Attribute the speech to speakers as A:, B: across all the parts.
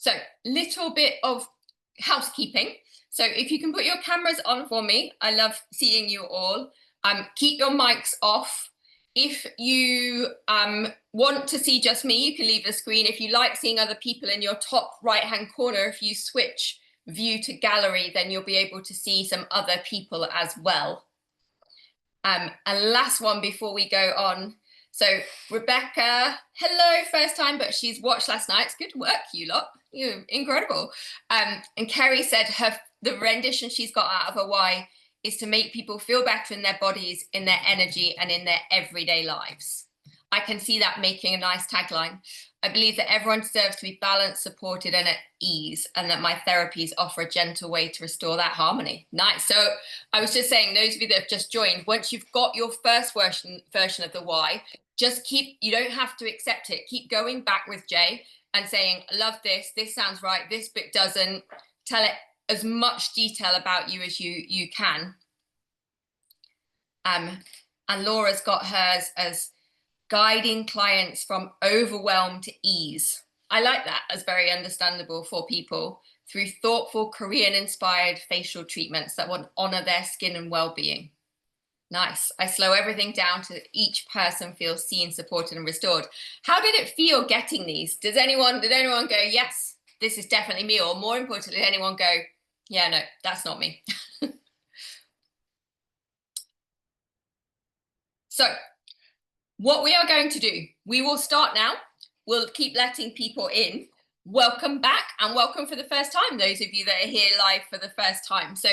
A: So, little bit of housekeeping. So if you can put your cameras on for me, I love seeing you all. Keep your mics off. If you want to see just me, you can leave the screen. If you like seeing other people in your top right-hand corner, if you switch view to gallery, then you'll be able to see some other people as well. And last one before we go on. So Rebecca, hello, first time, but she's watched last night. It's good work, you lot. You're incredible. And Kerry said the rendition she's got out of her why is to make people feel better in their bodies, in their energy, and in their everyday lives. I can see that making a nice tagline. I believe that everyone deserves to be balanced, supported, and at ease, and that my therapies offer a gentle way to restore that harmony. Nice. So I was just saying, those of you that have just joined, once you've got your first version of the why, just you don't have to accept it. Keep going back with Jay and saying, love this sounds right, this bit doesn't. Tell it as much detail about you as you can. And Laura's got hers as guiding clients from overwhelm to ease. I like that as very understandable for people through thoughtful Korean-inspired facial treatments that will honor their skin and well-being. Nice. I slow everything down to each person feel seen, supported, and restored. How did it feel getting these? Did anyone go, yes, this is definitely me? Or more importantly, did anyone go, yeah, no, that's not me? So what we are going to do, we will start now. We'll keep letting people in. Welcome back and welcome for the first time, those of you that are here live for the first time. So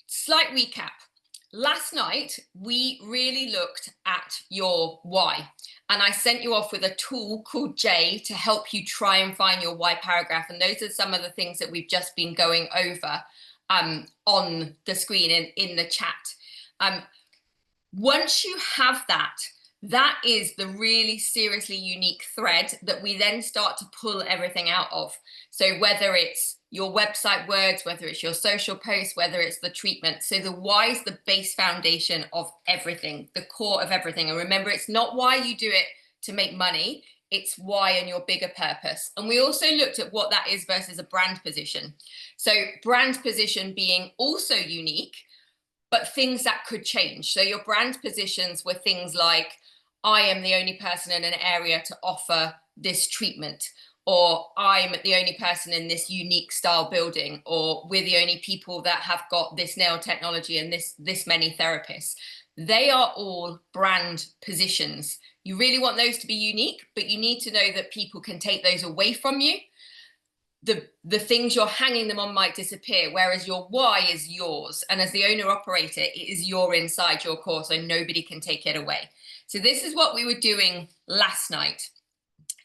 A: slight recap. Last night, we really looked at your why, and I sent you off with a tool called J to help you try and find your why paragraph. And those are some of the things that we've just been going over on the screen in the chat. Once you have that, that is the really seriously unique thread that we then start to pull everything out of. So whether it's your website words, whether it's your social posts, whether it's the treatment. So the why is the base foundation of everything, the core of everything. And remember, it's not why you do it to make money, it's why and your bigger purpose. And we also looked at what that is versus a brand position. So brand position being also unique, but things that could change. So your brand positions were things like, I am the only person in an area to offer this treatment, or I'm the only person in this unique style building, or we're the only people that have got this nail technology and this many therapists. They are all brand positions. You really want those to be unique, but you need to know that people can take those away from you. The things you're hanging them on might disappear, whereas your why is yours. And as the owner operator, it is your inside your core, so nobody can take it away. So this is what we were doing last night.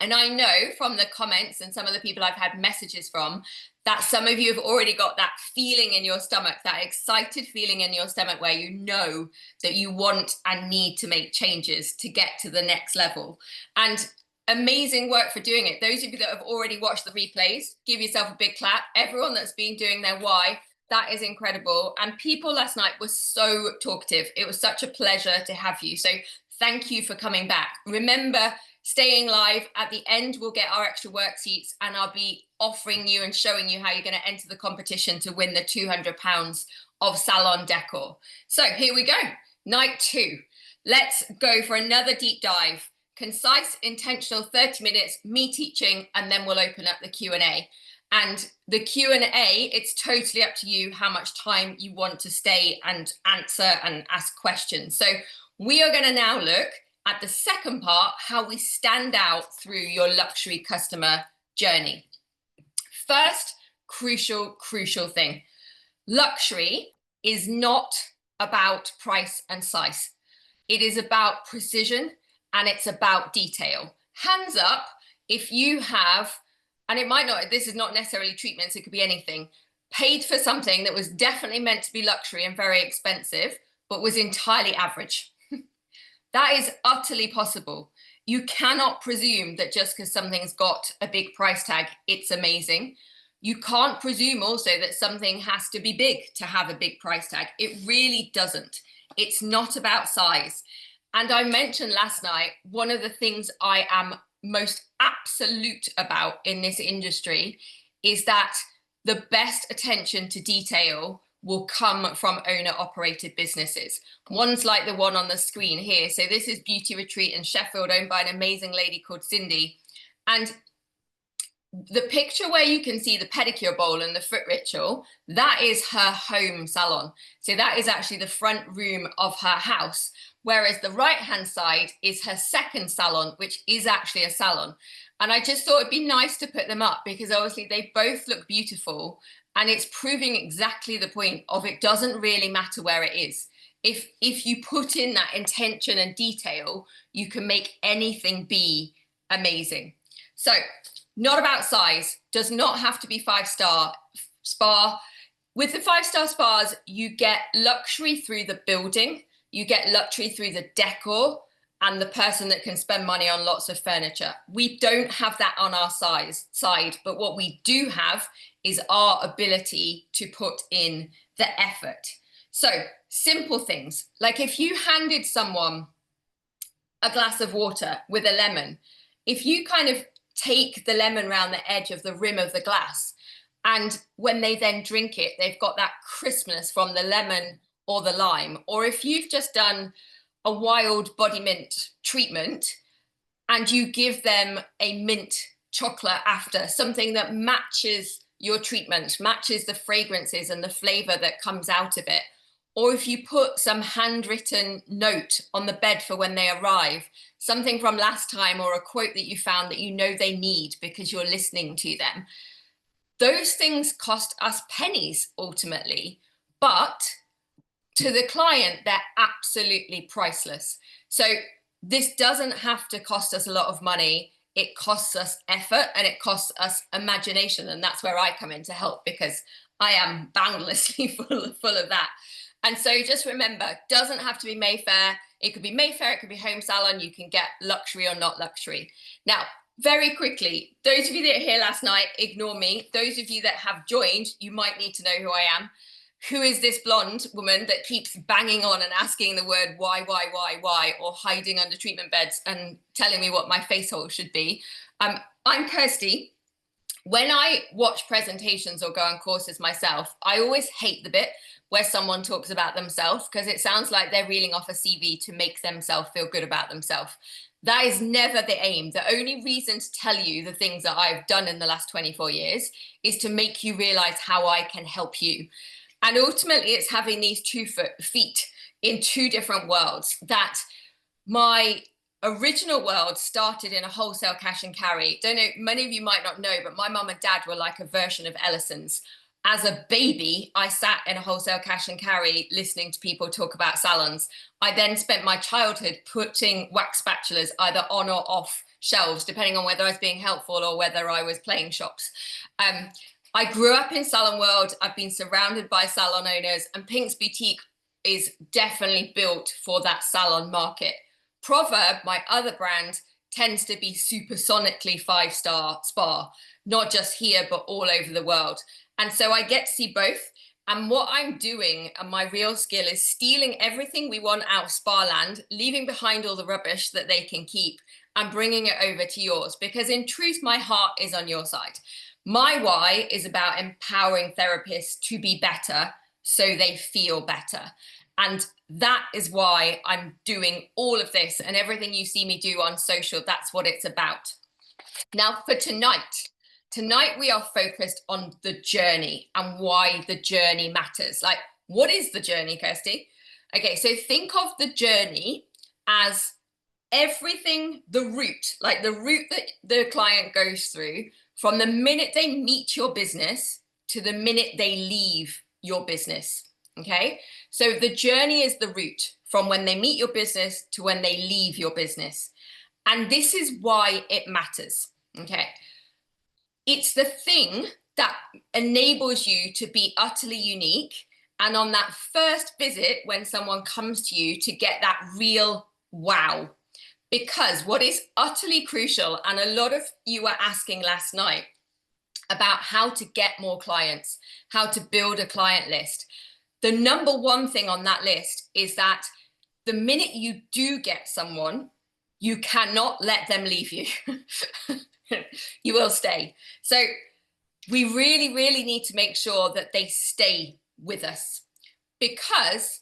A: And I know from the comments and some of the people I've had messages from that some of you have already got that feeling in your stomach, that excited feeling in your stomach where you know that you want and need to make changes to get to the next level. And amazing work for doing it. Those of you that have already watched the replays, give yourself a big clap. Everyone that's been doing their why, that is incredible. And people last night were so talkative. It was such a pleasure to have you. So thank you for coming back. Remember, staying live. At the end, we'll get our extra worksheets and I'll be offering you and showing you how you're going to enter the competition to win the £200 of salon decor. So here we go. Night 2. Let's go for another deep dive. Concise, intentional, 30 minutes, me teaching, and then we'll open up the Q&A. And the Q&A, it's totally up to you how much time you want to stay and answer and ask questions. So we are going to now look at the second part, how we stand out through your luxury customer journey. First, crucial thing. Luxury is not about price and size. It is about precision and it's about detail. Hands up if you have, and it might not, this is not necessarily treatments, it could be anything, paid for something that was definitely meant to be luxury and very expensive, but was entirely average. That is utterly possible. You cannot presume that just because something's got a big price tag, it's amazing. You can't presume also that something has to be big to have a big price tag. It really doesn't. It's not about size. And I mentioned last night, one of the things I am most absolute about in this industry is that the best attention to detail will come from owner-operated businesses. One's like the one on the screen here. So this is Beauty Retreat in Sheffield, owned by an amazing lady called Cindy. And the picture where you can see the pedicure bowl and the foot ritual, that is her home salon. So that is actually the front room of her house. Whereas the right-hand side is her second salon, which is actually a salon. And I just thought it'd be nice to put them up because obviously they both look beautiful, and it's proving exactly the point of it doesn't really matter where it is. If you put in that intention and detail, you can make anything be amazing. So not about size, does not have to be 5-star spa. With the 5-star spas, you get luxury through the building, you get luxury through the decor, and the person that can spend money on lots of furniture. We don't have that on our side, but what we do have is our ability to put in the effort. So simple things, like if you handed someone a glass of water with a lemon, if you kind of take the lemon around the edge of the rim of the glass, and when they then drink it, they've got that crispness from the lemon or the lime. Or if you've just done a wild body mint treatment and you give them a mint chocolate after, something that matches your treatment, matches the fragrances and the flavor that comes out of it. Or if you put some handwritten note on the bed for when they arrive, something from last time or a quote that you found that you know they need because you're listening to them. Those things cost us pennies ultimately, but to the client, they're absolutely priceless. So this doesn't have to cost us a lot of money. It costs us effort and it costs us imagination. And that's where I come in to help, because I am boundlessly full of that. And so just remember, doesn't have to be Mayfair. It could be Mayfair, it could be home salon. You can get luxury or not luxury. Now, very quickly, those of you that were here last night, ignore me. Those of you that have joined, you might need to know who I am. Who is this blonde woman that keeps banging on and asking the word why, or hiding under treatment beds and telling me what my face hole should be? I'm Kirsty. When I watch presentations or go on courses myself, I always hate the bit where someone talks about themselves, because it sounds like they're reeling off a CV to make themselves feel good about themselves. That is never the aim. The only reason to tell you the things that I've done in the last 24 years is to make you realize how I can help you. And ultimately, it's having these 2 feet in 2 different worlds. That my original world started in a wholesale cash and carry. Don't know, many of you might not know, but my mum and dad were like a version of Ellison's. As a baby, I sat in a wholesale cash and carry listening to people talk about salons. I then spent my childhood putting wax spatulas either on or off shelves, depending on whether I was being helpful or whether I was playing shops. I grew up in salon world. I've been surrounded by salon owners, and Pink's Boutique is definitely built for that salon market. Proverb, my other brand, tends to be supersonically 5-star spa, not just here, but all over the world. And so I get to see both. And what I'm doing, and my real skill, is stealing everything we want out of spa land, leaving behind all the rubbish that they can keep, and bringing it over to yours. Because in truth, my heart is on your side. My why is about empowering therapists to be better so they feel better. And that is why I'm doing all of this, and everything you see me do on social, that's what it's about. Now for tonight we are focused on the journey and why the journey matters. Like, what is the journey, Kirsty? Okay, so think of the journey as everything, the route, like the route that the client goes through from the minute they meet your business to the minute they leave your business. Okay, so the journey is the route from when they meet your business to when they leave your business. And this is why it matters. Okay, it's the thing that enables you to be utterly unique. And on that first visit, when someone comes to you, to get that real wow. Because what is utterly crucial, and a lot of you were asking last night about how to get more clients, how to build a client list. The number one thing on that list is that the minute you do get someone, You cannot let them leave you. You will stay. So we really, really need to make sure that they stay with us, because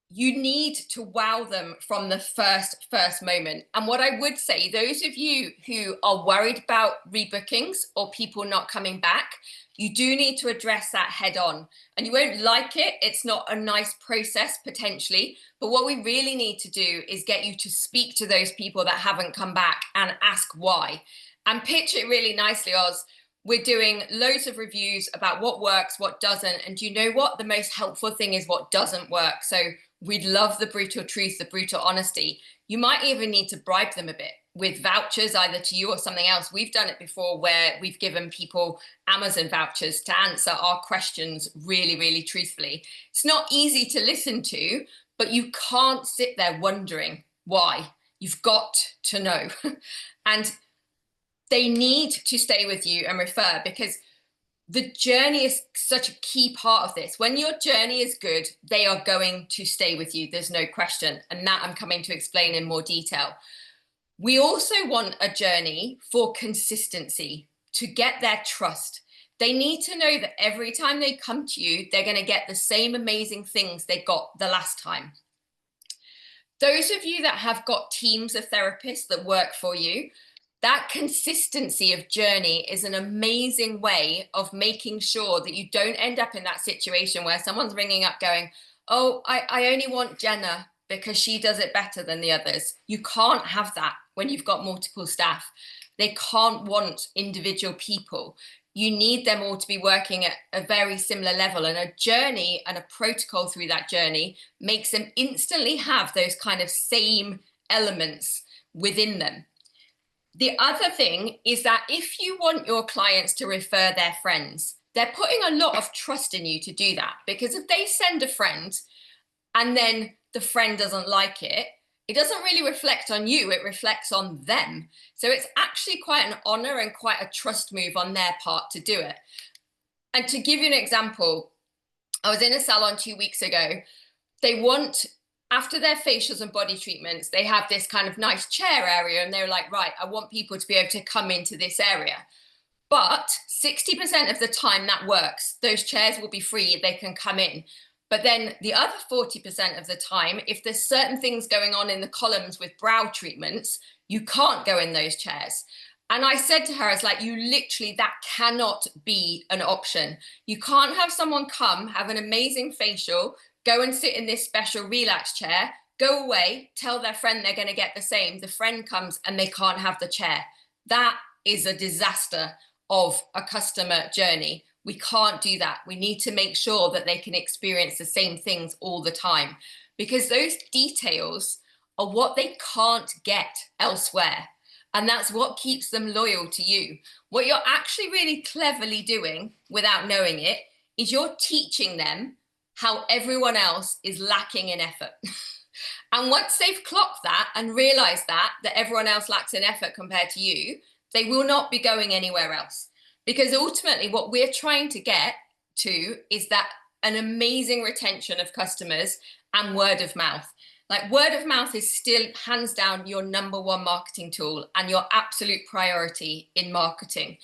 A: you need to wow them from the first moment. And what I would say, those of you who are worried about rebookings or people not coming back, you do need to address that head on. And you won't like it. It's not a nice process potentially, but what we really need to do is get you to speak to those people that haven't come back and ask why. And pitch it really nicely, Oz. We're doing loads of reviews about what works, what doesn't. And you know what? The most helpful thing is what doesn't work. So we'd love the brutal truth, the brutal honesty. You might even need to bribe them a bit with vouchers, either to you or something else. We've done it before where we've given people Amazon vouchers to answer our questions really, really truthfully. It's not easy to listen to, but you can't sit there wondering why. You've got to know. And they need to stay with you and refer, because the journey is such a key part of this. When your journey is good, they are going to stay with you. There's no question. And that I'm coming to explain in more detail. We also want a journey for consistency, to get their trust. They need to know that every time they come to you, they're going to get the same amazing things they got the last time. Those of you that have got teams of therapists that work for you, that consistency of journey is an amazing way of making sure that you don't end up in that situation where someone's ringing up going, oh, I only want Jenna because she does it better than the others. You can't have that when you've got multiple staff. They can't want individual people. You need them all to be working at a very similar level, and a journey and a protocol through that journey makes them instantly have those kind of same elements within them. The other thing is that if you want your clients to refer their friends, they're putting a lot of trust in you to do that, because if they send a friend and then the friend doesn't like it, it doesn't really reflect on you, it reflects on them. So it's actually quite an honor and quite a trust move on their part to do it. And to give you an example, I was in a salon 2 weeks ago. They want, after their facials and body treatments, they have this kind of nice chair area, and they're like, right, I want people to be able to come into this area. But 60% of the time that works. Those chairs will be free, they can come in. But then the other 40% of the time, if there's certain things going on in the columns with brow treatments, you can't go in those chairs. And I said to her, I was like, you literally, that cannot be an option. You can't have someone come, have an amazing facial, go and sit in this special relax chair, go away, tell their friend they're going to get the same. The friend comes and they can't have the chair. That is a disaster of a customer journey. We can't do that. We need to make sure that they can experience the same things all the time, because those details are what they can't get elsewhere. And that's what keeps them loyal to you. What you're actually really cleverly doing without knowing it is you're teaching them how everyone else is lacking in effort. And once they've clocked that and realized that everyone else lacks in effort compared to you, they will not be going anywhere else. Because ultimately what we're trying to get to is that an amazing retention of customers and word of mouth. Like, word of mouth is still hands down your #1 marketing tool and your absolute priority in marketing.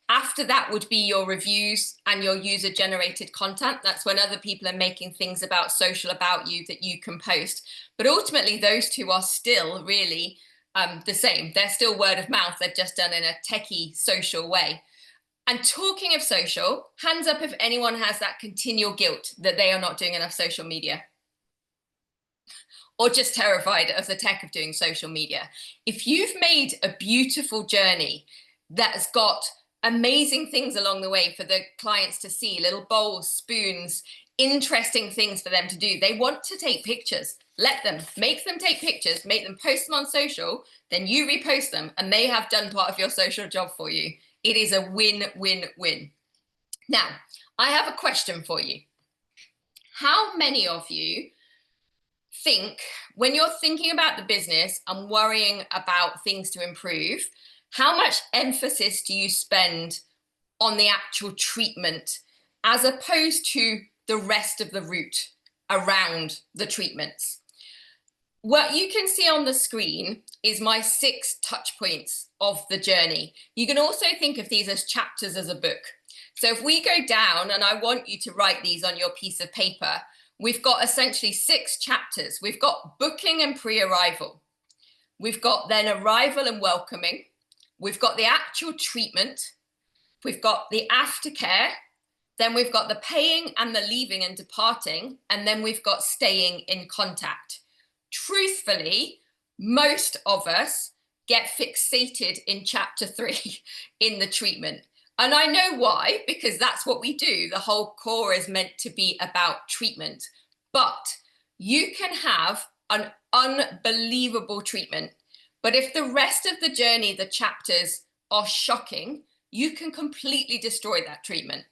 A: After that would be your reviews and your user generated content. That's when other people are making things about social about you that you can post. But ultimately those two are still really the same. They're still word of mouth. They're just done in a techie social way. And talking of social, hands up if anyone has that continual guilt that they are not doing enough social media, or just terrified of the tech of doing social media. If you've made a beautiful journey that's got amazing things along the way for the clients to see, little bowls, spoons, interesting things for them to do, they want to take pictures. Let them, make them take pictures, make them post them on social, then you repost them, and they have done part of your social job for you. It is a win-win-win. Now, I have a question for you. How many of you think, when you're thinking about the business and worrying about things to improve, how much emphasis do you spend on the actual treatment as opposed to the rest of the route around the treatments? what you can see on the screen is my 6 touch points of the journey. You can also think of these as chapters as a book. So if we go down, and I want you to write these on your piece of paper, we've got essentially 6 chapters. We've got booking and pre-arrival. We've got then arrival and welcoming. We've got the actual treatment. We've got the aftercare. Then we've got the paying and the leaving and departing. And then we've got staying in contact. Truthfully, most of us get fixated in chapter 3 in the treatment. And I know why, because that's what we do. The whole core is meant to be about treatment. But you can have an unbelievable treatment. But if the rest of the journey, the chapters are shocking, you can completely destroy that treatment.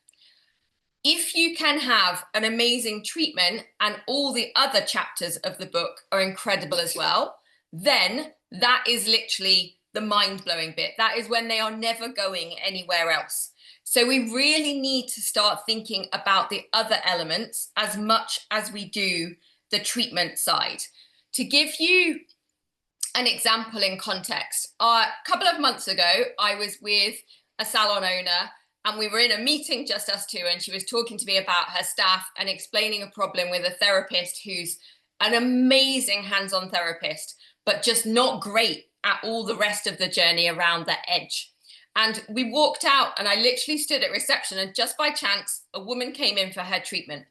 A: If you can have an amazing treatment and all the other chapters of the book are incredible as well, then that is literally the mind-blowing bit. That is when they are never going anywhere else. So we really need to start thinking about the other elements as much as we do the treatment side. To give you an example in context, a couple of months ago, I was with a salon owner and we were in a meeting, just us two, and she was talking to me about her staff and explaining a problem with a therapist who's an amazing hands-on therapist, but just not great at all the rest of the journey around the edge. And we walked out and I literally stood at reception, and just by chance, a woman came in for her treatment.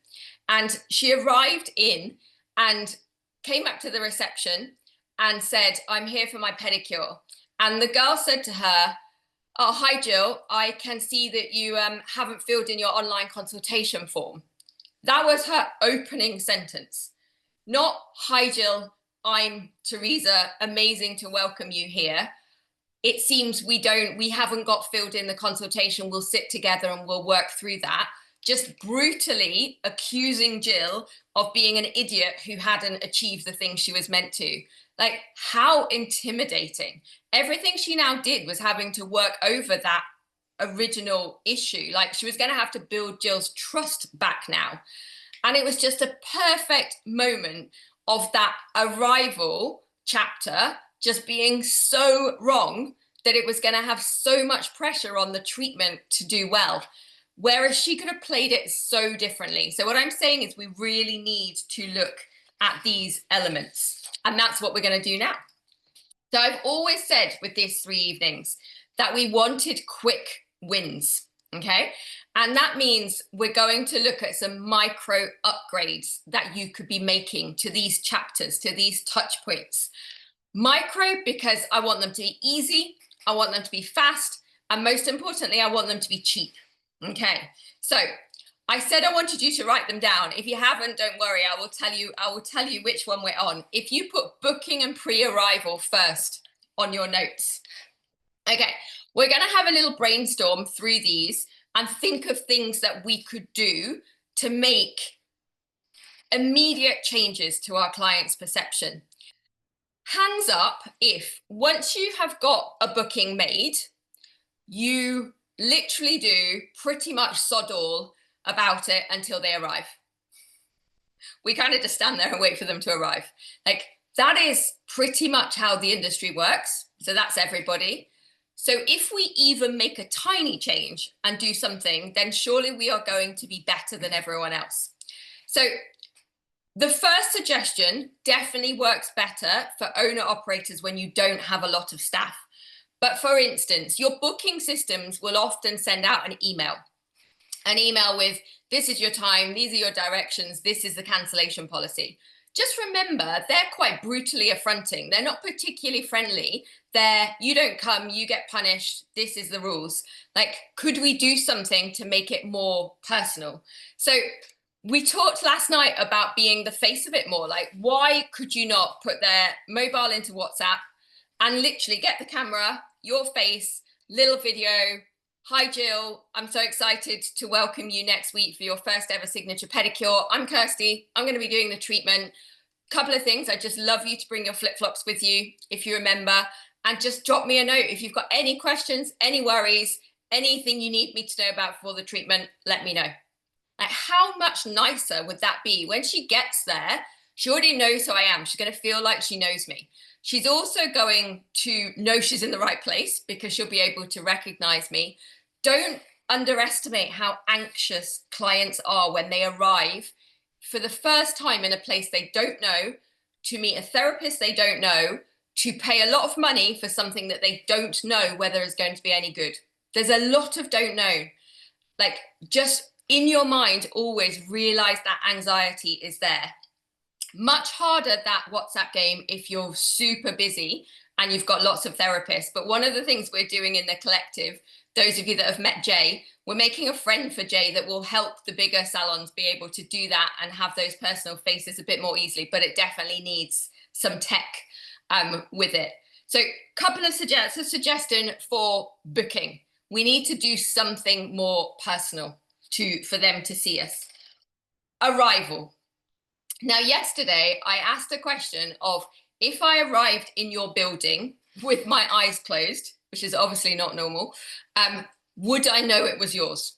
A: And she arrived in and came up to the reception and said, "I'm here for my pedicure." And the girl said to her, "Oh, hi, Jill. I can see that you haven't filled in your online consultation form." That was her opening sentence. Not, "Hi, Jill. I'm Teresa. Amazing to welcome you here. It seems we haven't got filled in the consultation. We'll sit together and we'll work through that." Just brutally accusing Jill of being an idiot who hadn't achieved the thing she was meant to. Like, how intimidating. Everything she now did was having to work over that original issue. Like, she was going to have to build Jill's trust back now. And it was just a perfect moment of that arrival chapter just being so wrong that it was going to have so much pressure on the treatment to do well. Whereas she could have played it so differently. So what I'm saying is we really need to look at these elements. And that's what we're going to do now. So I've always said with these 3 evenings that we wanted quick wins, okay? And that means we're going to look at some micro upgrades that you could be making to these chapters, to these touch points. Micro, because I want them to be easy, I want them to be fast, and most importantly, I want them to be cheap. Okay, so I said I wanted you to write them down. If you haven't, don't worry, I will tell you which one we're on. If you put booking and pre-arrival first on your notes. Okay, we're going to have a little brainstorm through these and think of things that we could do to make immediate changes to our client's perception. Hands up if once you have got a booking made, you literally do pretty much sod all about it until they arrive. We kind of just stand there and wait for them to arrive. Like, that is pretty much how the industry works. So that's everybody. So if we even make a tiny change and do something, then surely we are going to be better than everyone else. So the first suggestion definitely works better for owner operators when you don't have a lot of staff. But for instance, your booking systems will often send out an email with, "This is your time, these are your directions, this is the cancellation policy." Just remember, they're quite brutally affronting. They're not particularly friendly. You don't come, you get punished, this is the rules. Like, could we do something to make it more personal? So we talked last night about being the face of it more. Like, why could you not put their mobile into WhatsApp and literally get the camera, your face, little video, "Hi, Jill, I'm so excited to welcome you next week for your first ever signature pedicure. I'm Kirsty, I'm going to be doing the treatment. Couple of things, I'd just love you to bring your flip-flops with you, if you remember, and just drop me a note. If you've got any questions, any worries, anything you need me to know about for the treatment, let me know." Like, how much nicer would that be when she gets there? She already knows who I am. She's going to feel like she knows me. She's also going to know she's in the right place because she'll be able to recognize me. Don't underestimate how anxious clients are when they arrive for the first time in a place they don't know, to meet a therapist they don't know, to pay a lot of money for something that they don't know whether it's going to be any good. There's a lot of don't know. Like, just in your mind, always realize that anxiety is there. Much harder, that WhatsApp game, if you're super busy and you've got lots of therapists. But one of the things we're doing in the collective, those of you that have met Jay, we're making a friend for Jay that will help the bigger salons be able to do that and have those personal faces a bit more easily. But it definitely needs some tech with it. So couple of suggestion for booking. We need to do something more personal for them to see us. Arrival. Now, yesterday, I asked a question of, if I arrived in your building with my eyes closed, which is obviously not normal, would I know it was yours?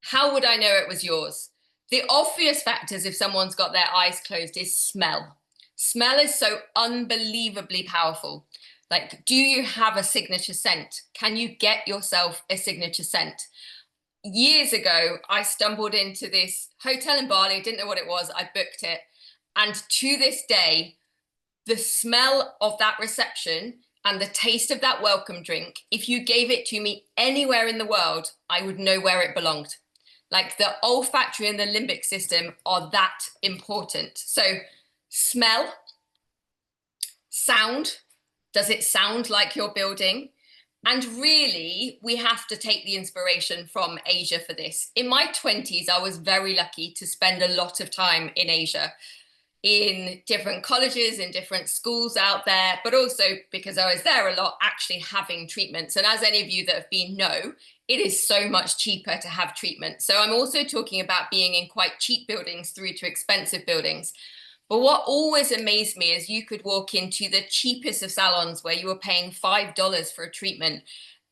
A: How would I know it was yours? The obvious factors if someone's got their eyes closed is smell. Smell is so unbelievably powerful. Like, do you have a signature scent? Can you get yourself a signature scent? Years ago, I stumbled into this hotel in Bali, didn't know what it was, I booked it. And to this day, the smell of that reception and the taste of that welcome drink, if you gave it to me anywhere in the world, I would know where it belonged. Like, the olfactory and the limbic system are that important. So smell, sound, does it sound like your building? And really, we have to take the inspiration from Asia for this. In my 20s, I was very lucky to spend a lot of time in Asia, in different colleges, in different schools out there, but also because I was there a lot, actually having treatments. And as any of you that have been know, it is so much cheaper to have treatment. So I'm also talking about being in quite cheap buildings through to expensive buildings. But what always amazed me is you could walk into the cheapest of salons where you were paying $5 for a treatment,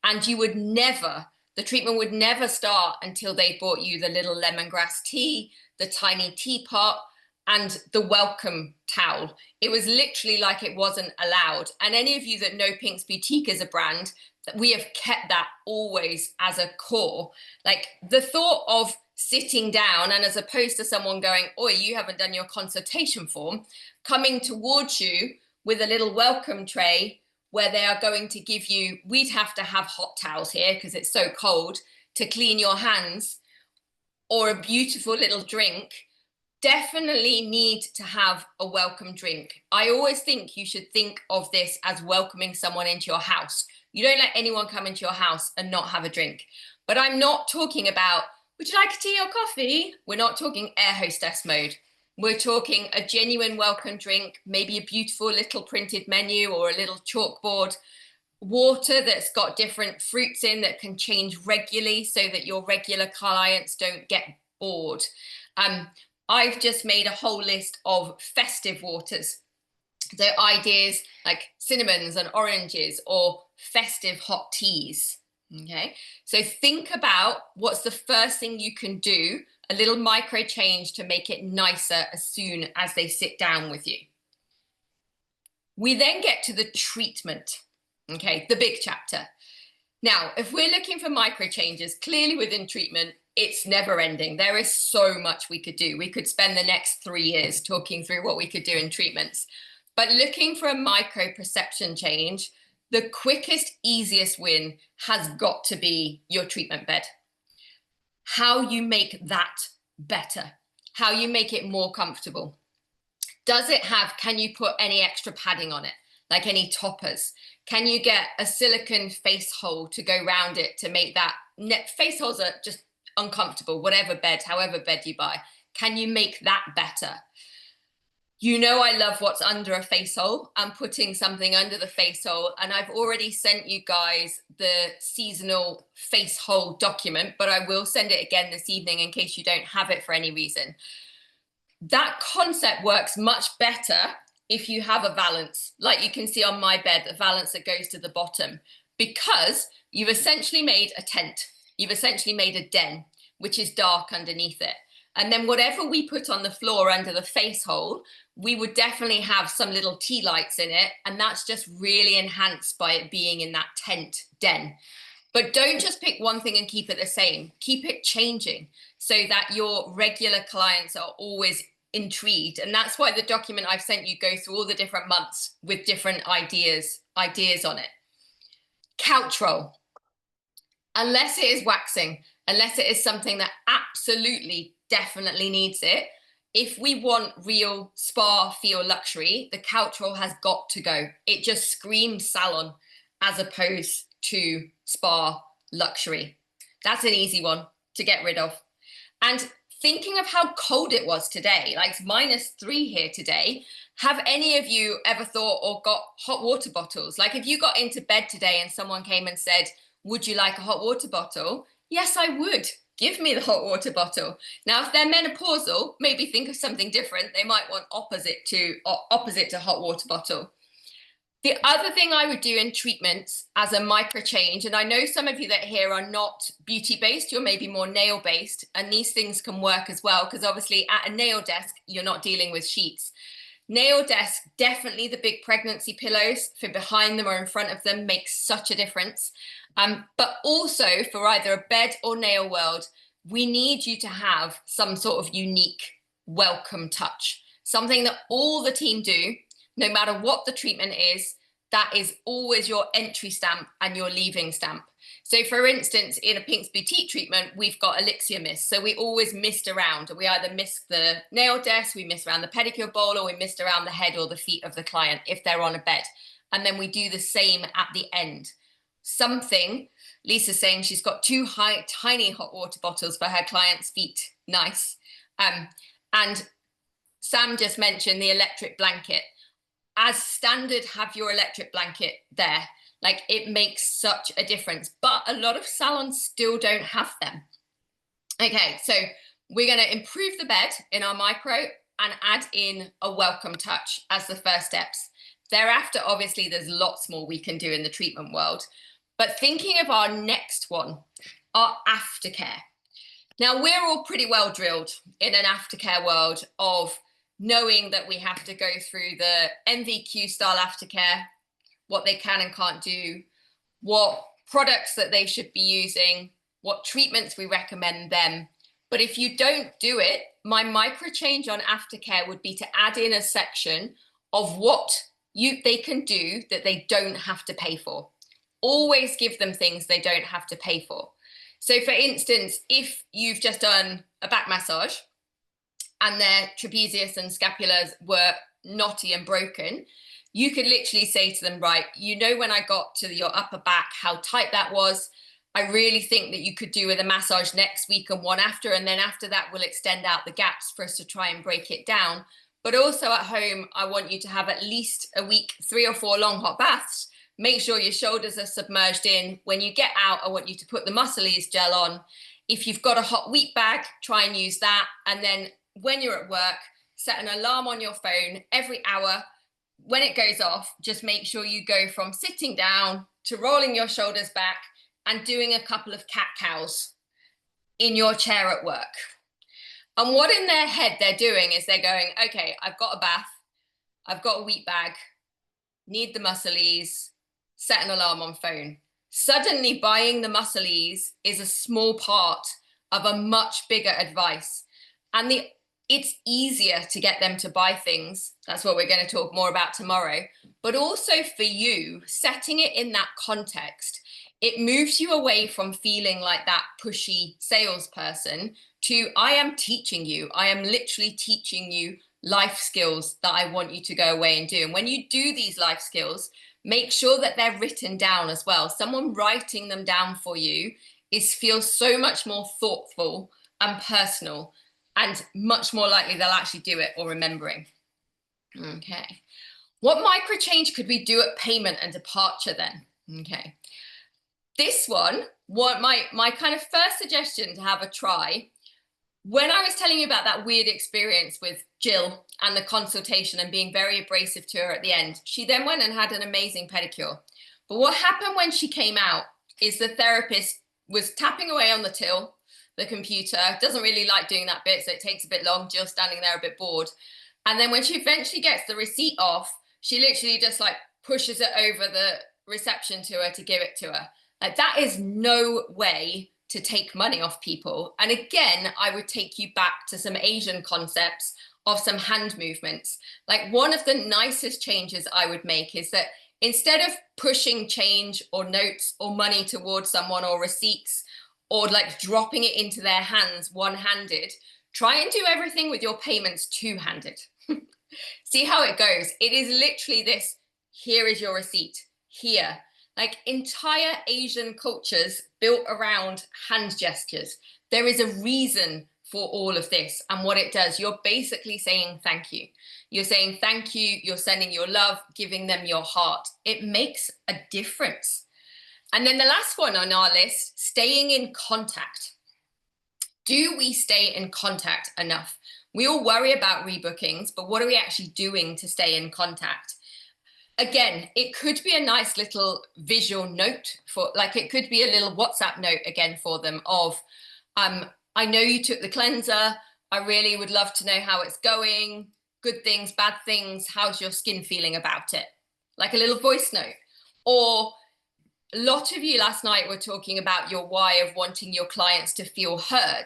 A: and you would never, the treatment would never start until they bought you the little lemongrass tea, the tiny teapot, and the welcome towel. It was literally like it wasn't allowed. And any of you that know Pink's Boutique as a brand, we have kept that always as a core. Like, the thought of sitting down, and as opposed to someone going, "Oi, you haven't done your consultation form," coming towards you with a little welcome tray where they are going to give you, we'd have to have hot towels here because it's so cold, to clean your hands, or a beautiful little drink. Definitely need to have a welcome drink. I always think you should think of this as welcoming someone into your house. You don't let anyone come into your house and not have a drink. But I'm not talking about, would you like a tea or coffee? We're not talking air hostess mode. We're talking a genuine welcome drink, maybe a beautiful little printed menu or a little chalkboard, water that's got different fruits in that can change regularly so that your regular clients don't get bored. I've just made a whole list of festive waters. So ideas like cinnamons and oranges, or festive hot teas. Okay, so think about what's the first thing you can do, a little micro change to make it nicer as soon as they sit down with you. We then get to the treatment, okay, the big chapter. Now, if we're looking for micro changes, clearly within treatment, it's never ending. There is so much we could do. We could spend the next 3 years talking through what we could do in treatments. But looking for a micro perception change, the quickest, easiest win has got to be your treatment bed. How you make that better, how you make it more comfortable. Does it have, can you put any extra padding on it, like any toppers? Can you get a silicone face hole to go around it to make that, face holes are just uncomfortable, whatever bed, however bed you buy. Can you make that better? You know, I love what's under a face hole. I'm putting something under the face hole, and I've already sent you guys the seasonal face hole document, but I will send it again this evening in case you don't have it for any reason. That concept works much better if you have a valance, like you can see on my bed, a valance that goes to the bottom, because you've essentially made a tent. You've essentially made a den, which is dark underneath it. And then whatever we put on the floor under the face hole, we would definitely have some little tea lights in it. And that's just really enhanced by it being in that tent den. But don't just pick one thing and keep it the same. Keep it changing so that your regular clients are always intrigued. And that's why the document I've sent you goes through all the different months with different ideas on it. Couch roll. Unless it is waxing, unless it is something that absolutely, definitely needs it, if we want real spa feel luxury, the couch roll has got to go. It just screams salon as opposed to spa luxury. That's an easy one to get rid of. And thinking of how cold it was today, like it's -3 here today, have any of you ever thought or got hot water bottles? Like if you got into bed today and someone came and said, would you like a hot water bottle? Yes, I would. Give me the hot water bottle. Now, if they're menopausal, maybe think of something different. They might want opposite to hot water bottle. The other thing I would do in treatments as a micro change, and I know some of you that here are not beauty-based, you're maybe more nail-based, and these things can work as well, because obviously at a nail desk, you're not dealing with sheets. Nail desk, definitely the big pregnancy pillows for behind them or in front of them makes such a difference. But also for either a bed or nail world, we need you to have some sort of unique welcome touch, something that all the team do, no matter what the treatment is. That is always your entry stamp and your leaving stamp. So for instance, in a Pink's Boutique treatment, we've got elixir mist. So we always mist around. We either mist the nail desk, we mist around the pedicure bowl, or we mist around the head or the feet of the client if they're on a bed. And then we do the same at the end. Something, Lisa's saying she's got 2 tiny hot water bottles for her clients' feet. Nice. And Sam just mentioned the electric blanket. As standard, have your electric blanket there. Like it makes such a difference, but a lot of salons still don't have them. Okay, so we're going to improve the bed in our micro and add in a welcome touch as the first steps. Thereafter, obviously, there's lots more we can do in the treatment world. But thinking of our next one, our aftercare. Now, we're all pretty well drilled in an aftercare world of knowing that we have to go through the MVQ style aftercare, what they can and can't do, what products that they should be using, what treatments we recommend them. But if you don't do it, my micro change on aftercare would be to add in a section of what they can do that they don't have to pay for. Always give them things they don't have to pay for. So for instance, if you've just done a back massage and their trapezius and scapulas were knotty and broken, you could literally say to them, right, you know, when I got to your upper back, how tight that was. I really think that you could do with a massage next week and one after, and then after that, we'll extend out the gaps for us to try and break it down. But also at home, I want you to have at least a week, 3 or 4 long hot baths. Make sure your shoulders are submerged in. When you get out, I want you to put the muscle ease gel on. If you've got a hot wheat bag, try and use that. And then when you're at work, set an alarm on your phone every hour. When it goes off, just make sure you go from sitting down to rolling your shoulders back and doing a couple of cat cows in your chair at work. And what in their head they're doing is they're going, okay, I've got a bath, I've got a wheat bag, need the muscle ease, set an alarm on phone. Suddenly buying the muscle ease is a small part of a much bigger advice. And it's easier to get them to buy things. That's what we're going to talk more about tomorrow. But also for you, setting it in that context, it moves you away from feeling like that pushy salesperson to, I am teaching you. I am literally teaching you life skills that I want you to go away and do. And when you do these life skills, make sure that they're written down as well. Someone writing them down for you feels so much more thoughtful and personal, and much more likely they'll actually do it or remembering. Okay. What micro change could we do at payment and departure then? Okay. This one, my kind of first suggestion to have a try, when I was telling you about that weird experience with Jill and the consultation and being very abrasive to her at the end, she then went and had an amazing pedicure. But what happened when she came out is the therapist was tapping away on the till, the computer, doesn't really like doing that bit, so it takes a bit long, Jill's standing there a bit bored. And then when she eventually gets the receipt off, she literally just like pushes it over the reception to her to give it to her. Like, that is no way to take money off people. And again, I would take you back to some Asian concepts of some hand movements. Like, one of the nicest changes I would make is that instead of pushing change or notes or money towards someone or receipts or like dropping it into their hands one-handed, try and do everything with your payments two-handed. See how it goes. It is literally this: here is your receipt, here. Like, entire Asian cultures built around hand gestures. There is a reason for all of this and what it does. You're basically saying thank you. You're saying thank you, you're sending your love, giving them your heart. It makes a difference. And then the last one on our list, staying in contact. Do we stay in contact enough? We all worry about rebookings, but what are we actually doing to stay in contact? Again, it could be a nice little visual note for, like, it could be a little WhatsApp note again for them of, I know you took the cleanser. I really would love to know how it's going. Good things, bad things. How's your skin feeling about it? Like a little voice note. Or a lot of you last night were talking about your why of wanting your clients to feel heard.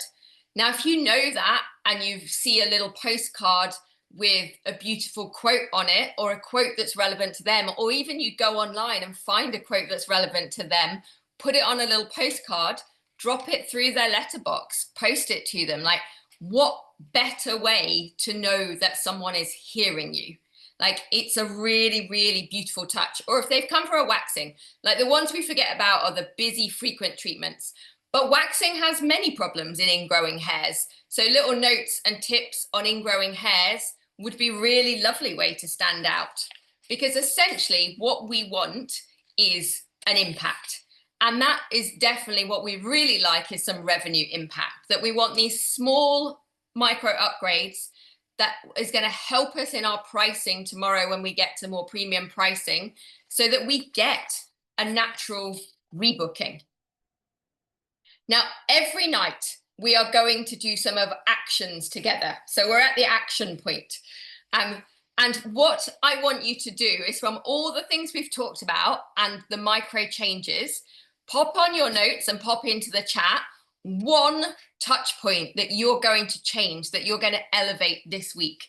A: Now, if you know that and you see a little postcard with a beautiful quote on it, or a quote that's relevant to them, or even you go online and find a quote that's relevant to them, put it on a little postcard, drop it through their letterbox, post it to them. Like, what better way to know that someone is hearing you? Like, it's a really, really beautiful touch. Or if they've come for a waxing, like the ones we forget about are the busy, frequent treatments. But waxing has many problems in ingrowing hairs. So little notes and tips on ingrowing hairs would be a really lovely way to stand out. Because essentially what we want is an impact. And that is definitely what we really like, is some revenue impact. That we want these small micro upgrades that is going to help us in our pricing tomorrow when we get to more premium pricing, so that we get a natural rebooking. Now, every night we are going to do some of actions together. So we're at the action point. And what I want you to do is, from all the things we've talked about and the micro changes, pop on your notes and pop into the chat one touch point that you're going to change, that you're going to elevate this week.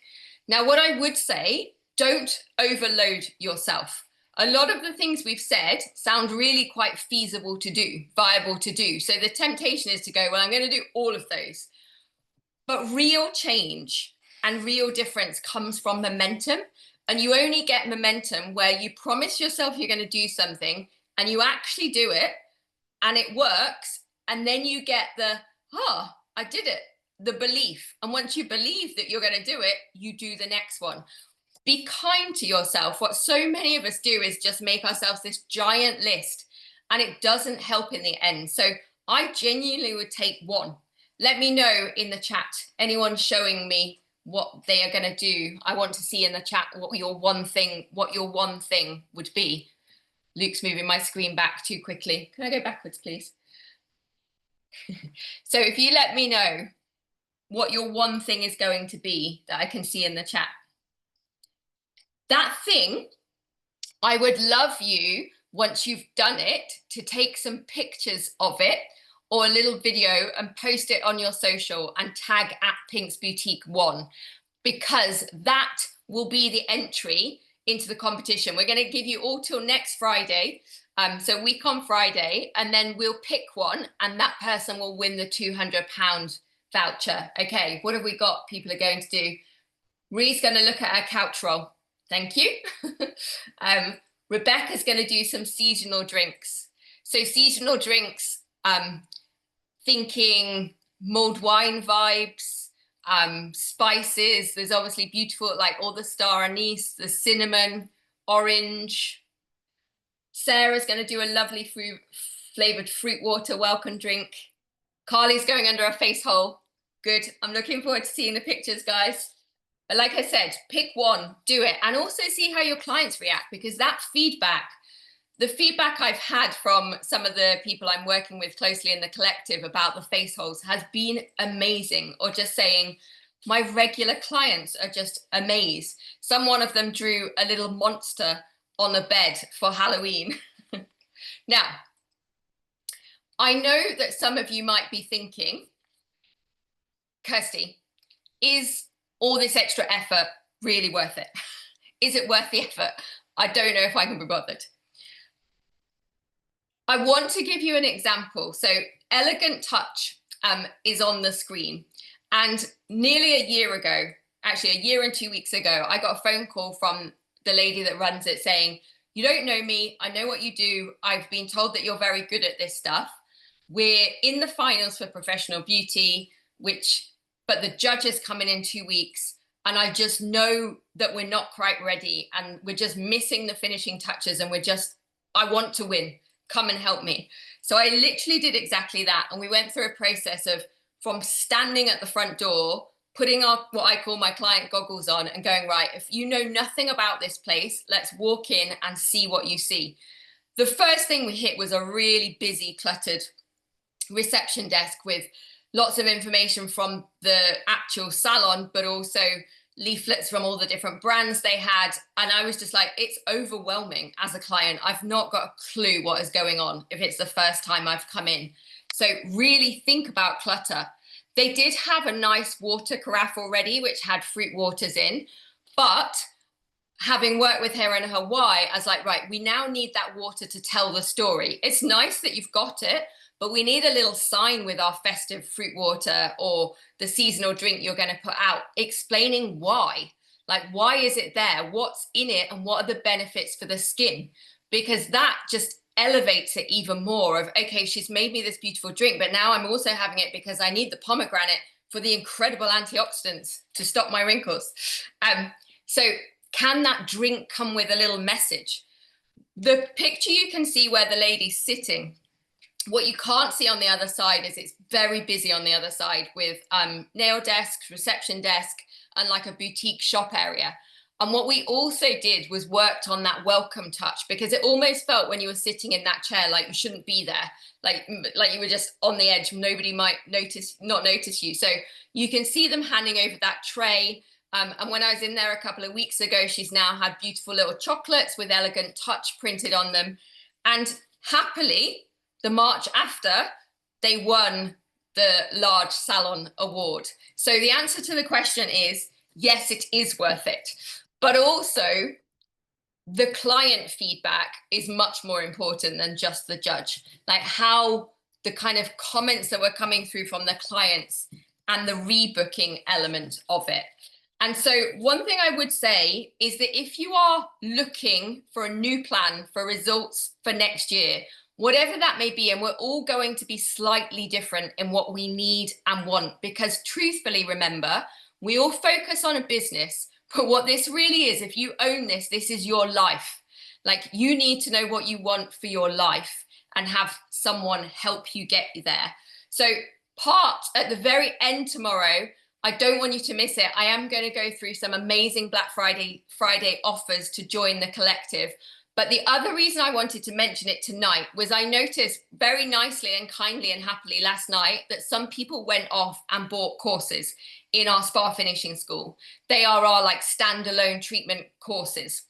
A: Now, what I would say, don't overload yourself. A lot of the things we've said sound really quite feasible to do, viable to do. So the temptation is to go, well, I'm going to do all of those. But real change and real difference comes from momentum. And you only get momentum where you promise yourself you're going to do something and you actually do it and it works. And then you get the, I did it, the belief. And once you believe that you're going to do it, you do the next one. Be kind to yourself. What so many of us do is just make ourselves this giant list, and it doesn't help in the end. So I genuinely would take one. Let me know in the chat, anyone showing me what they are going to do. I want to see in the chat what your one thing would be. Luke's moving my screen back too quickly. Can I go backwards, please? So if you let me know what your one thing is going to be that I can see in the chat. That thing, I would love you, once you've done it, to take some pictures of it or a little video and post it on your social and tag @PinksBoutique1, because that will be the entry into the competition. We're going to give you all till next Friday. So week on Friday, and then we'll pick one and that person will win the £200 voucher. Okay, what have we got people are going to do? Ree's going to look at our couch roll. Thank you. Rebecca's going to do some seasonal drinks. So seasonal drinks, thinking mulled wine vibes, spices. There's obviously beautiful, like all the star anise, the cinnamon, orange. Sarah's going to do a lovely flavored fruit water welcome drink. Carly's going under a face hole. Good. I'm looking forward to seeing the pictures, guys. But like I said, pick one, do it, and also see how your clients react, because that feedback, the feedback I've had from some of the people I'm working with closely in the collective about the face holes has been amazing, or just saying, my regular clients are just amazed. One of them drew a little monster on a bed for Halloween. Now, I know that some of you might be thinking, Kirsty, is all this extra effort really worth it? Is it worth the effort? I don't know if I can be bothered. I want to give you an example. So Elegant Touch is on the screen. And nearly a year ago, actually a year and 2 weeks ago, I got a phone call from the lady that runs it saying, you don't know me, I know what you do, I've been told that you're very good at this stuff. We're in the finals for professional beauty, but the judges coming in 2 weeks, and I just know that we're not quite ready and we're just missing the finishing touches, and I want to win, come and help me. So I literally did exactly that. And we went through a process of from standing at the front door, putting on what I call my client goggles on and going, right, if you know nothing about this place, let's walk in and see what you see. The first thing we hit was a really busy, cluttered reception desk with lots of information from the actual salon, but also leaflets from all the different brands they had. And I was just like, it's overwhelming as a client. I've not got a clue what is going on if it's the first time I've come in. So really think about clutter. They did have a nice water carafe already, which had fruit waters in, but having worked with her in Hawaii, I was like, right, we now need that water to tell the story. It's nice that you've got it, but we need a little sign with our festive fruit water or the seasonal drink you're going to put out, explaining why. Like, why is it there? What's in it? And what are the benefits for the skin? Because that just elevates it even more of, okay, she's made me this beautiful drink, but now I'm also having it because I need the pomegranate for the incredible antioxidants to stop my wrinkles. So can that drink come with a little message? The picture you can see where the lady's sitting, what you can't see on the other side is it's very busy on the other side with nail desks, reception desk, and like a boutique shop area. And what we also did was worked on that welcome touch, because it almost felt when you were sitting in that chair like you shouldn't be there, like you were just on the edge, nobody might not notice you. So you can see them handing over that tray. And when I was in there a couple of weeks ago, she's now had beautiful little chocolates with Elegant Touch printed on them. And happily, the March after, they won the large salon award. So the answer to the question is, yes, it is worth it. But also, the client feedback is much more important than just the judge. Like how the kind of comments that were coming through from the clients and the rebooking element of it. And so one thing I would say is that if you are looking for a new plan for results for next year, whatever that may be, and we're all going to be slightly different in what we need and want, because truthfully, remember, we all focus on a business, but what this really is, if you own this, this is your life. Like you need to know what you want for your life and have someone help you get there. So part at the very end tomorrow, I don't want you to miss it. I am going to go through some amazing Black Friday offers to join the collective. But the other reason I wanted to mention it tonight was I noticed very nicely and kindly and happily last night that some people went off and bought courses in our spa finishing school. They are our like standalone treatment courses.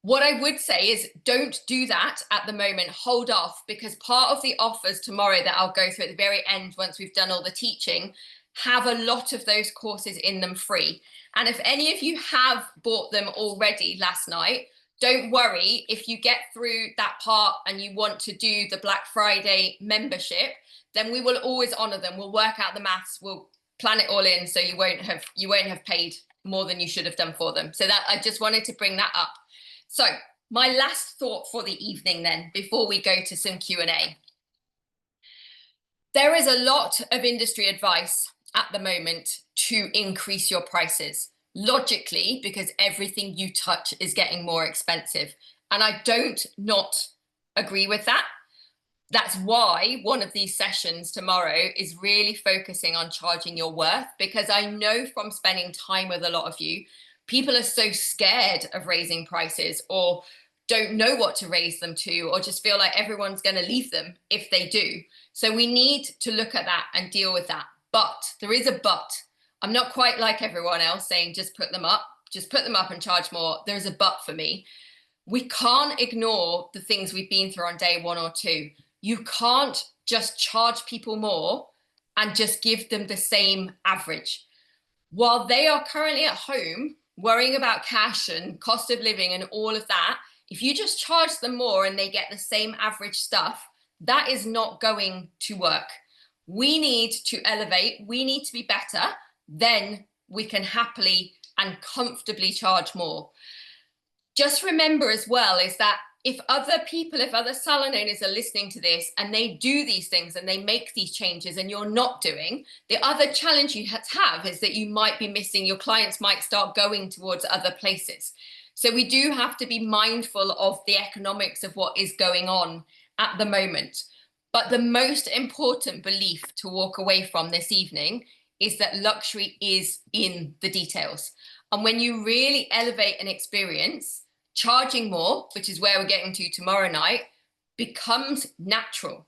A: What I would say is don't do that at the moment. Hold off, because part of the offers tomorrow that I'll go through at the very end, once we've done all the teaching, have a lot of those courses in them free. And if any of you have bought them already last night, don't worry if you get through that part and you want to do the Black Friday membership, then we will always honor them. We'll work out the maths, we'll plan it all in so you won't have paid more than you should have done for them. So that I just wanted to bring that up. So my last thought for the evening then, before we go to some Q&A. There is a lot of industry advice at the moment to increase your prices. Logically, because everything you touch is getting more expensive. And I don't not agree with that. That's why one of these sessions tomorrow is really focusing on charging your worth, because I know from spending time with a lot of you, people are so scared of raising prices or don't know what to raise them to, or just feel like everyone's going to leave them if they do. So we need to look at that and deal with that. But there is a but. I'm not quite like everyone else saying just put them up and charge more. There's a but for me. We can't ignore the things we've been through on day 1 or 2. You can't just charge people more and just give them the same average. While they are currently at home worrying about cash and cost of living and all of that, if you just charge them more and they get the same average stuff, that is not going to work. We need to elevate, we need to be better, then we can happily and comfortably charge more. Just remember as well is that if other salon owners are listening to this and they do these things and they make these changes and you're not doing, the other challenge you have is that you might be missing, your clients might start going towards other places. So we do have to be mindful of the economics of what is going on at the moment. But the most important belief to walk away from this evening is that luxury is in the details. And when you really elevate an experience, charging more, which is where we're getting to tomorrow night, becomes natural.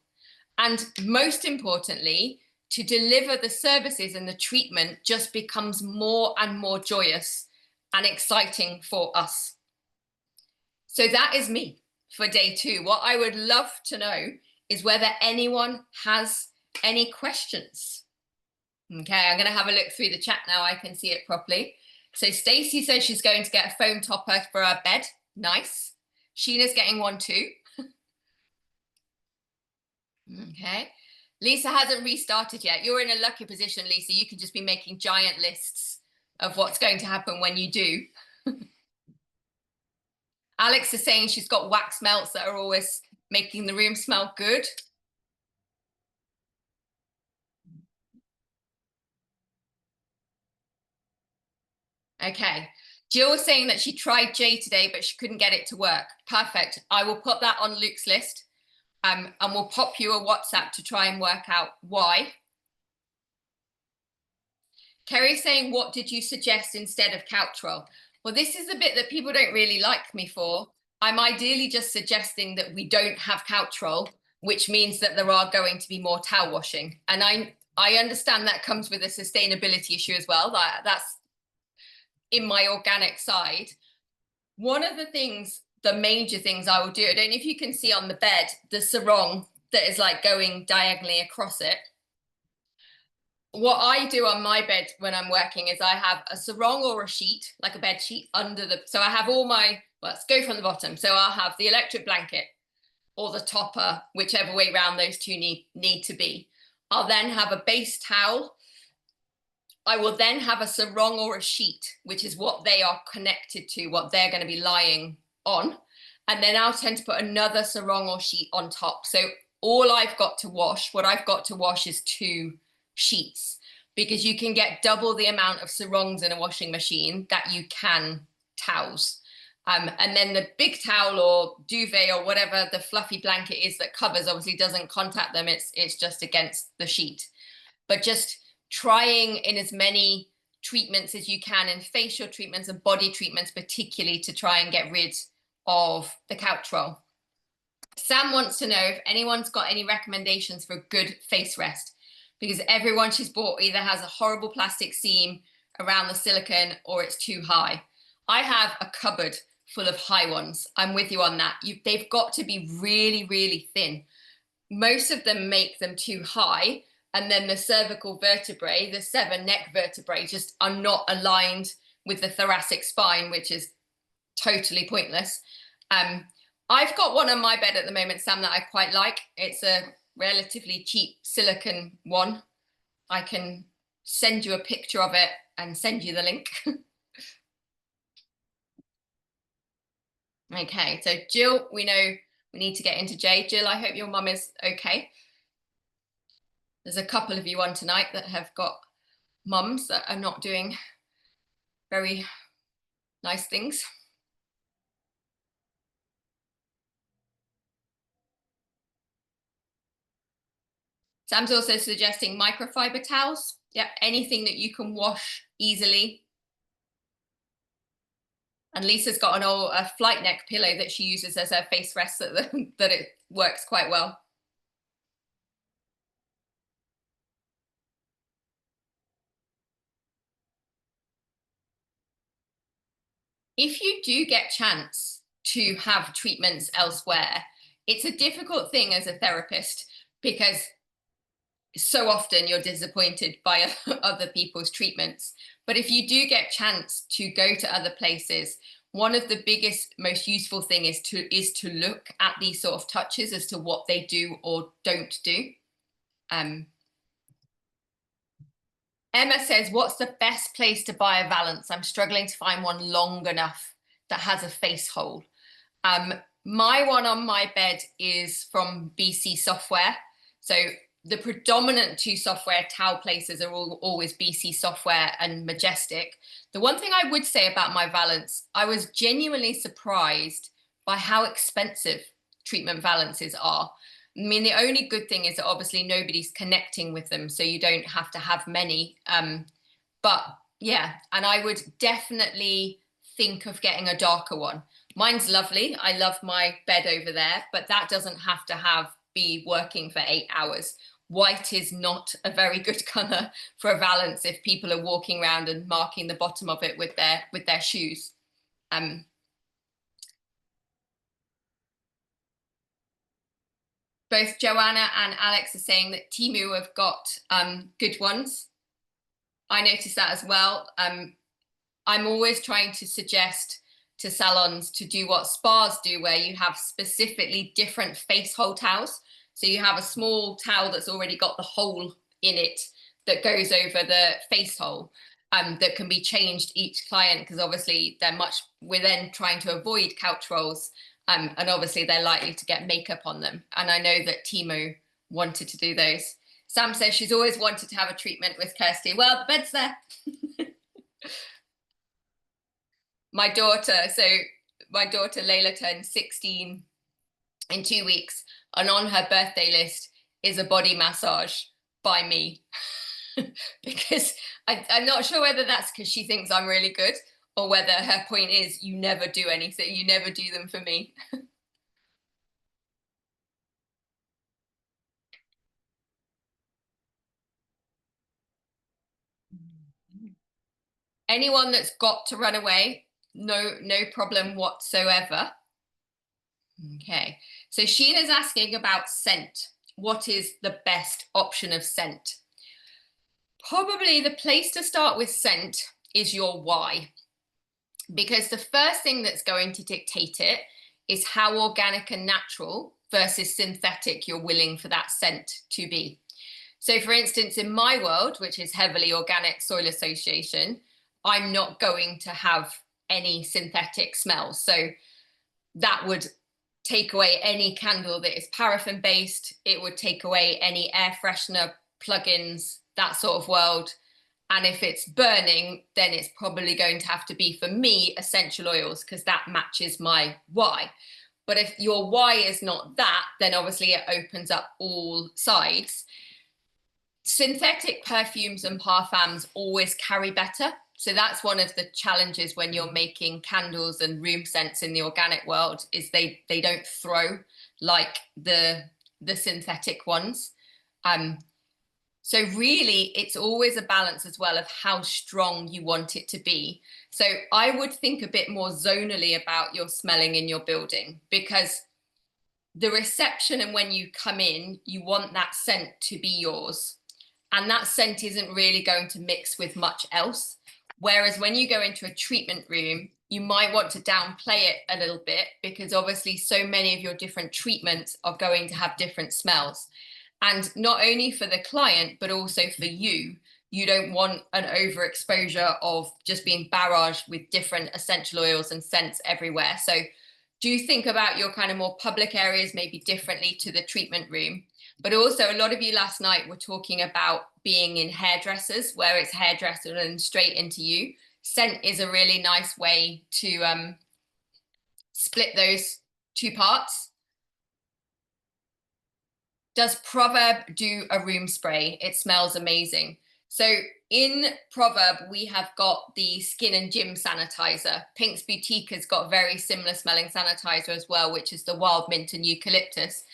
A: And most importantly, to deliver the services and the treatment just becomes more and more joyous and exciting for us. So that is me for day 2. What I would love to know is whether anyone has any questions. Okay, I'm going to have a look through the chat now. I can see it properly. So Stacey says she's going to get a foam topper for her bed. Nice. Sheena's getting one too. Okay. Lisa hasn't restarted yet. You're in a lucky position, Lisa. You can just be making giant lists of what's going to happen when you do. Alex is saying she's got wax melts that are always making the room smell good. Okay. Jill is saying that she tried Jay today, but she couldn't get it to work. Perfect. I will put that on Luke's list, and we'll pop you a WhatsApp to try and work out why. Kerry's saying, what did you suggest instead of couch roll? Well, this is the bit that people don't really like me for. I'm ideally just suggesting that we don't have couch roll, which means that there are going to be more towel washing. And I understand that comes with a sustainability issue as well. That's in my organic side. One of the things, the major things I will do, I don't know if you can see on the bed, the sarong that is like going diagonally across it. What I do on my bed when I'm working is I have a sarong or a sheet, like a bed sheet under the, so I have all my, well, let's go from the bottom. So I'll have the electric blanket or the topper, whichever way around those two need to be. I'll then have a base towel. I will then have a sarong or a sheet, which is what they are connected to, what they're going to be lying on. And then I'll tend to put another sarong or sheet on top. So all I've got to wash, what I've got to wash is 2 sheets, because you can get double the amount of sarongs in a washing machine that you can towels. And then the big towel or duvet or whatever the fluffy blanket is that covers obviously doesn't contact them. It's just against the sheet. But just trying in as many treatments as you can, and facial treatments and body treatments particularly, to try and get rid of the couch roll. Sam wants to know if anyone's got any recommendations for a good face rest, because everyone she's bought either has a horrible plastic seam around the silicone or it's too high. I have a cupboard full of high ones. I'm with you on that. They've got to be really, really thin. Most of them make them too high, and then the cervical vertebrae, the 7 neck vertebrae, just are not aligned with the thoracic spine, which is totally pointless. I've got one on my bed at the moment, Sam, that I quite like. It's a relatively cheap silicone one. I can send you a picture of it and send you the link. Okay, so Jill, we know we need to get into Jay. Jill, I hope your mum is okay. There's a couple of you on tonight that have got mums that are not doing very nice things. Sam's also suggesting microfiber towels. Yeah, anything that you can wash easily. And Lisa's got an old flight neck pillow that she uses as her face rest that it works quite well. If you do get chance to have treatments elsewhere, it's a difficult thing as a therapist because so often you're disappointed by other people's treatments. But if you do get chance to go to other places, one of the biggest, most useful thing is to look at these sort of touches as to what they do or don't do. Emma says, what's the best place to buy a valance? I'm struggling to find one long enough that has a face hole. My one on my bed is from BC Software. So the predominant two software towel places are always BC Software and Majestic. The one thing I would say about my valance, I was genuinely surprised by how expensive treatment valances are. I mean, the only good thing is that obviously nobody's connecting with them, so you don't have to have many. But yeah, and I would definitely think of getting a darker one. Mine's lovely. I love my bed over there, but that doesn't have to be working for 8 hours. White is not a very good color for a valance if people are walking around and marking the bottom of it with their shoes. Both Joanna and Alex are saying that Temu have got good ones. I noticed that as well. I'm always trying to suggest to salons to do what spas do, where you have specifically different face hole towels. So you have a small towel that's already got the hole in it that goes over the face hole, that can be changed each client, because obviously we're then trying to avoid couch rolls, and obviously they're likely to get makeup on them. And I know that Timo wanted to do those. Sam says she's always wanted to have a treatment with Kirsty. Well, the bed's there. My daughter Layla turned 16 in 2 weeks, and on her birthday list is a body massage by me. Because I'm not sure whether that's because she thinks I'm really good, or whether her point is, you never do anything, you never do them for me. Anyone that's got to run away, no problem whatsoever. Okay, so Sheena's asking about scent. What is the best option of scent? Probably the place to start with scent is your why, because the first thing that's going to dictate it is how organic and natural versus synthetic you're willing for that scent to be. So for instance, in my world, which is heavily organic soil association, I'm not going to have any synthetic smells. So that would take away any candle that is paraffin based. It would take away any air freshener plugins, that sort of world. And if it's burning, then it's probably going to have to be, for me, essential oils, because that matches my why. But if your why is not that, then obviously it opens up all sides. Synthetic perfumes and parfums always carry better. So that's one of the challenges when you're making candles and room scents in the organic world, is they don't throw like the synthetic ones. So really, it's always a balance as well of how strong you want it to be. So I would think a bit more zonally about your smelling in your building, because the reception and when you come in, you want that scent to be yours. And that scent isn't really going to mix with much else. Whereas when you go into a treatment room, you might want to downplay it a little bit, because obviously so many of your different treatments are going to have different smells. And not only for the client, but also for you, you don't want an overexposure of just being barraged with different essential oils and scents everywhere. So do think about your kind of more public areas maybe differently to the treatment room. But also, a lot of you last night were talking about being in hairdressers, where it's hairdresser and straight into you. Scent is a really nice way to split those two parts. Does Proverb do a room spray? It smells amazing. So in Proverb, we have got the Skin and Gym sanitizer. Pink's Boutique has got a very similar smelling sanitizer as well, which is the wild mint and eucalyptus.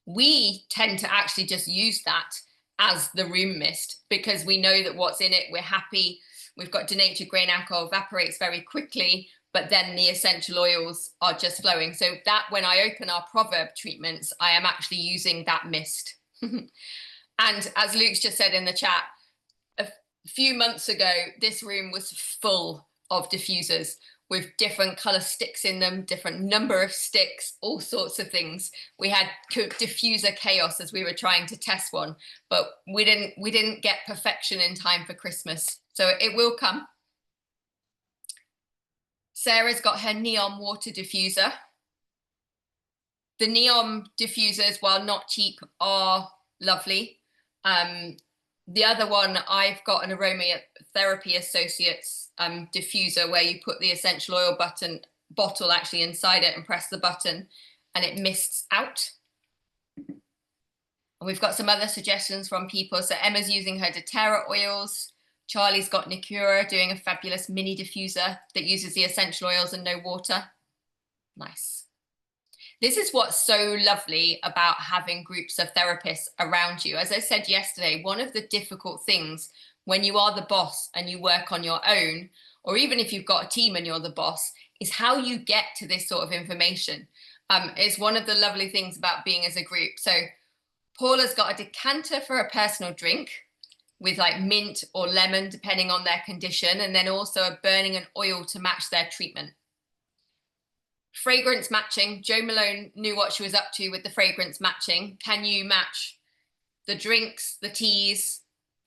A: We tend to actually just use that as the room mist because we know that what's in it, we're happy. We've got denatured grain alcohol, evaporates very quickly, but then the essential oils are just flowing. So that when I open our Proverb treatments, I am actually using that mist. And as Luke's just said in the chat, a few months ago, this room was full of diffusers with different color sticks in them, different number of sticks, all sorts of things. We had diffuser chaos as we were trying to test one, but we didn't get perfection in time for Christmas. So it will come. Sarah's got her neon water diffuser. The neon diffusers, while not cheap, are lovely. The other one, I've got an Aromatherapy Associates diffuser where you put the essential oil bottle actually inside it and press the button and it mists out. And we've got some other suggestions from people. So Emma's using her doTERRA oils. Charlie's got Nakura doing a fabulous mini diffuser that uses the essential oils and no water. Nice. This is what's so lovely about having groups of therapists around you. As I said yesterday, one of the difficult things when you are the boss and you work on your own, or even if you've got a team and you're the boss, is how you get to this sort of information. It's one of the lovely things about being as a group. So Paula's got a decanter for a personal drink with like mint or lemon, depending on their condition, and then also a burning an oil to match their treatment. Fragrance matching. Jo Malone knew what she was up to with the fragrance matching. Can you match the drinks, the teas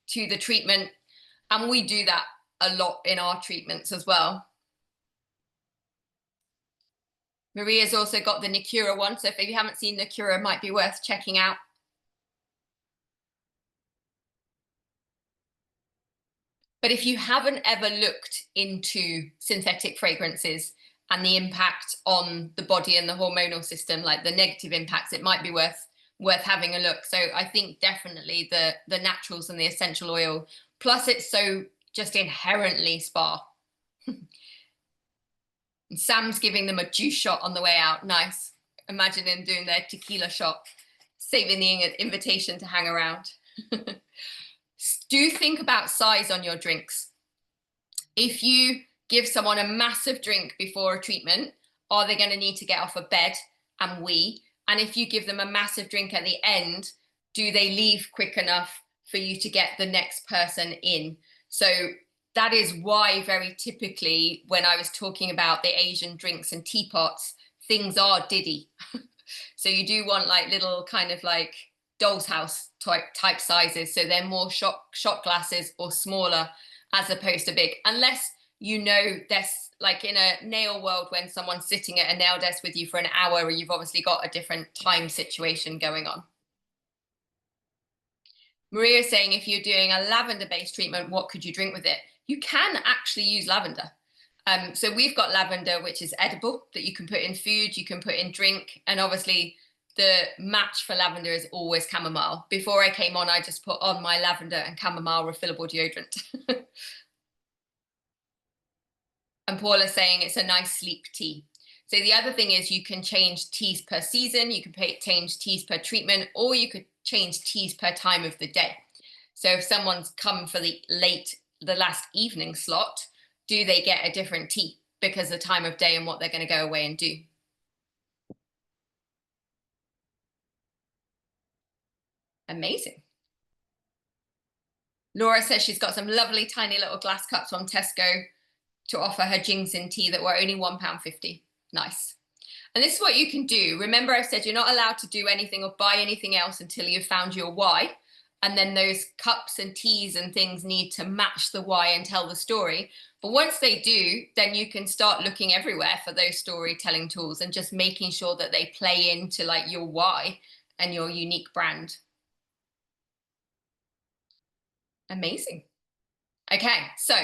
A: to the treatment? And we do that a lot in our treatments as well. Maria's also got the Nakura one. So if you haven't seen Nakura, it might be worth checking out. But if you haven't ever looked into synthetic fragrances and the impact on the body and the hormonal system, like the negative impacts, it might be worth having a look. So I think definitely the naturals and the essential oil, plus it's so just inherently spa. And Sam's giving them a juice shot on the way out. Nice. Imagine them doing their tequila shot, saving the invitation to hang around. Do think about size on your drinks. If you give someone a massive drink before a treatment, are they going to need to get off a bed and wee? And if you give them a massive drink at the end, do they leave quick enough for you to get the next person in? So that is why very typically when I was talking about the Asian drinks and teapots, things are diddy. So you do want like little kind of like doll's house type sizes. So they're more shot glasses or smaller as opposed to big, unless you know there's like in a nail world when someone's sitting at a nail desk with you for an hour, you've obviously got a different time situation going on. Maria's saying if you're doing a lavender based treatment, what could you drink with it? You can actually use lavender. So we've got lavender, which is edible, that you can put in food, you can put in drink, and obviously the match for lavender is always chamomile. Before I came on, I just put on my lavender and chamomile refillable deodorant. And Paula's saying it's a nice sleep tea. So the other thing is you can change teas per season, you can change teas per treatment, or you could change teas per time of the day. So if someone's come for the last evening slot, do they get a different tea because of the time of day and what they're going to go away and do? Amazing. Laura says she's got some lovely tiny little glass cups from Tesco to offer her ginseng tea that were only £1.50. Nice. And this is what you can do. Remember, I've said you're not allowed to do anything or buy anything else until you've found your why. And then those cups and teas and things need to match the why and tell the story. But once they do, then you can start looking everywhere for those storytelling tools and just making sure that they play into like your why and your unique brand. Amazing. Okay, so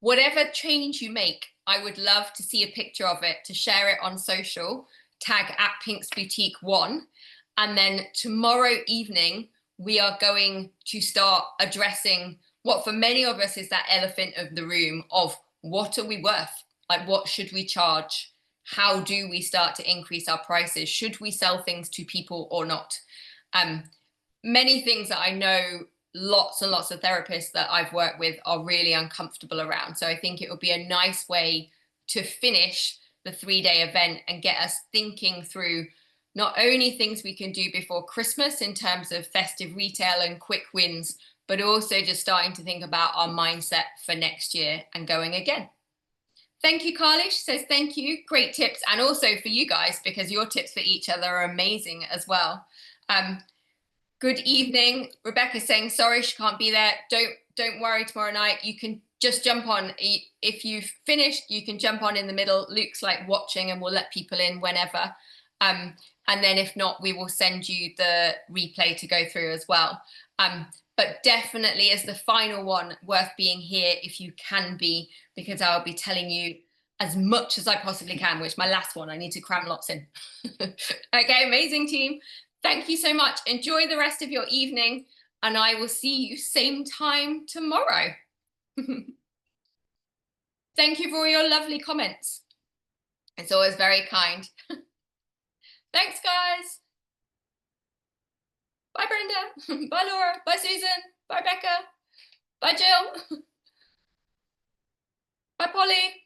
A: whatever change you make, I would love to see a picture of it, to share it on social, tag at Pink's Boutique 1. And then tomorrow evening, we are going to start addressing what for many of us is that elephant of the room of what are we worth? Like, what should we charge? How do we start to increase our prices? Should we sell things to people or not? Many things that I know lots and lots of therapists that I've worked with are really uncomfortable around. So I think it would be a nice way to finish the 3-day event and get us thinking through not only things we can do before Christmas in terms of festive retail and quick wins, but also just starting to think about our mindset for next year and going again. Thank you, Carly. She says, thank you. Great tips. And also for you guys, because your tips for each other are amazing as well. Good evening. Rebecca's saying, sorry, she can't be there. Don't worry, tomorrow night. You can just jump on. If you've finished, you can jump on in the middle. Luke's like watching and we'll let people in whenever. And then if not, we will send you the replay to go through as well. But definitely as the final one, worth being here if you can be, because I'll be telling you as much as I possibly can, which my last one, I need to cram lots in. Okay, amazing team. Thank you so much. Enjoy the rest of your evening, and I will see you same time tomorrow. Thank you for all your lovely comments. It's always very kind. Thanks, guys. Bye, Brenda. Bye, Laura. Bye, Susan. Bye, Becca. Bye, Jill. Bye, Polly.